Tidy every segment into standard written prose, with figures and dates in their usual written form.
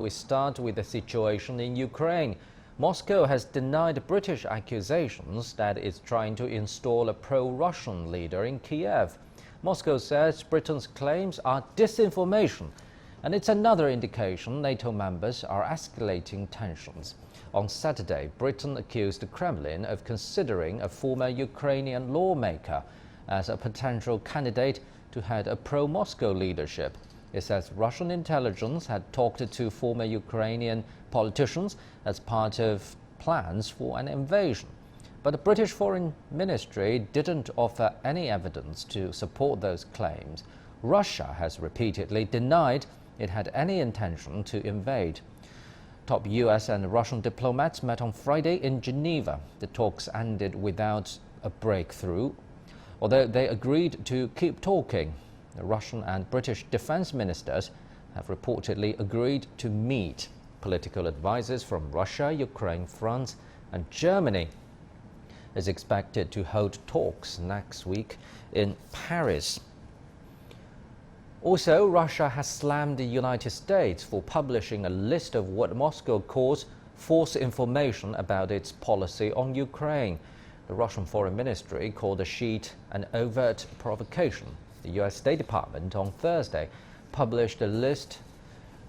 We start with the situation in Ukraine. Moscow has denied British accusations that it's trying to install a pro-Russian leader in Kiev. Moscow says Britain's claims are disinformation, and it's another indication NATO members are escalating tensions. On Saturday, Britain accused the Kremlin of considering a former Ukrainian lawmaker as a potential candidate to head a pro-Moscow leadership. It says Russian intelligence had talked to former Ukrainian politicians as part of plans for an invasion. But the British Foreign Ministry didn't offer any evidence to support those claims. Russia has repeatedly denied it had any intention to invade. Top US and Russian diplomats met on Friday in Geneva. The talks ended without a breakthrough, although they agreed to keep talking. The Russian and British defense ministers have reportedly agreed to meet. Political advisors from Russia, Ukraine, France and Germany is expected to hold talks next week in Paris. Also, Russia has slammed the United States for publishing a list of what Moscow calls false information about its policy on Ukraine. The Russian Foreign Ministry called the sheet an overt provocation. The US State Department on Thursday published a list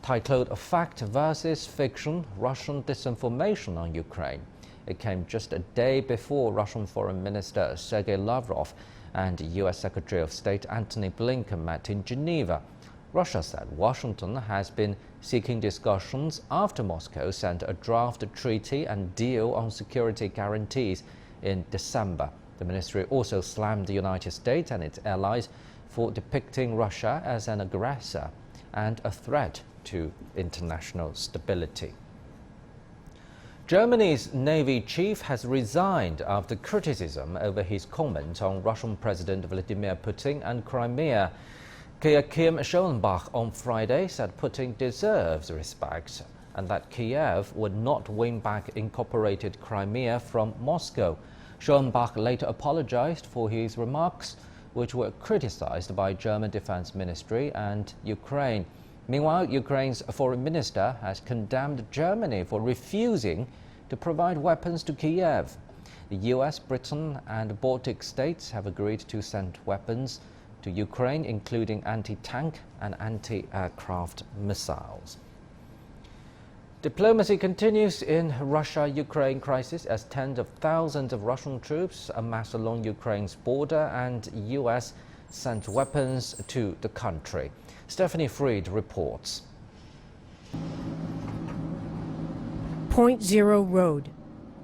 titled Fact versus Fiction, Russian Disinformation on Ukraine. It came just a day before Russian Foreign Minister Sergei Lavrov and US Secretary of State Antony Blinken met in Geneva. Russia said Washington has been seeking discussions after Moscow sent a draft treaty and deal on security guarantees in December. The ministry also slammed the United States and its allies for depicting Russia as an aggressor and a threat to international stability. Germany's Navy chief has resigned after criticism over his comments on Russian President Vladimir Putin and Crimea. Kim Schoenbach on Friday said Putin deserves respect and that Kiev would not win back incorporated Crimea from Moscow. Schoenbach later apologized for his remarks, which were criticized by German Defense Ministry and Ukraine. Meanwhile, Ukraine's foreign minister has condemned Germany for refusing to provide weapons to Kiev. The US, Britain and Baltic states have agreed to send weapons to Ukraine, including anti-tank and anti-aircraft missiles. Diplomacy continues in Russia-Ukraine crisis as tens of thousands of Russian troops amass along Ukraine's border and US sent weapons to the country. Stephanie Fried reports. Point Zero Road.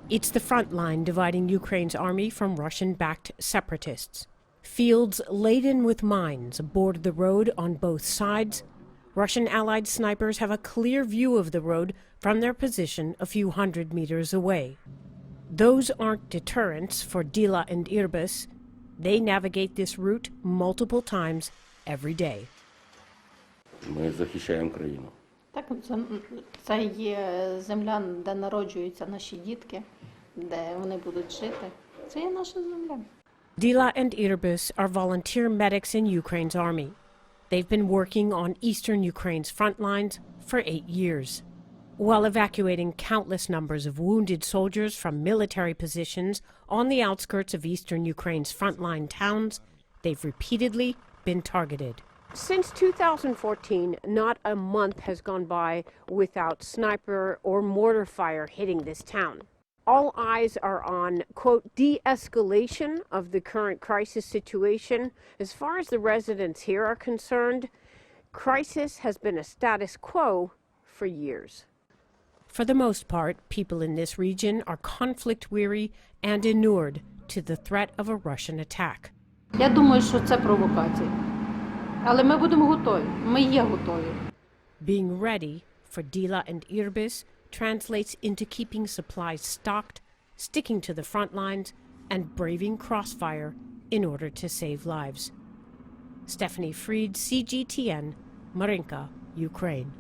It's the front line dividing Ukraine's army from Russian-backed separatists. Fields laden with mines border the road on both sides. Russian allied snipers have a clear view of the road from their position a few hundred meters away. Those aren't deterrents for Dila and Irbis. They navigate this route multiple times every day. Ми захищаємо країну. Так, це є земля, де народжуються наші дітки, де вони будуть жити. Це є наша земля. Dila and Irbis are volunteer medics in Ukraine's army. They've been working on eastern Ukraine's front lines for 8 years. While evacuating countless numbers of wounded soldiers from military positions on the outskirts of eastern Ukraine's frontline towns, they've repeatedly been targeted. Since 2014, not a month has gone by without sniper or mortar fire hitting this town. All eyes are on, quote, de-escalation of the current crisis situation. As far as the residents here are concerned, crisis has been a status quo for years. For the most part, people in this region are conflict-weary and inured to the threat of a Russian attack. Я думаю, що це провокація. Але ми будемо готові. Ми є готові. Being ready for Dila and Irbis translates into keeping supplies stocked, sticking to the front lines, and braving crossfire in order to save lives. Stephanie Fried, CGTN, Marinka, Ukraine.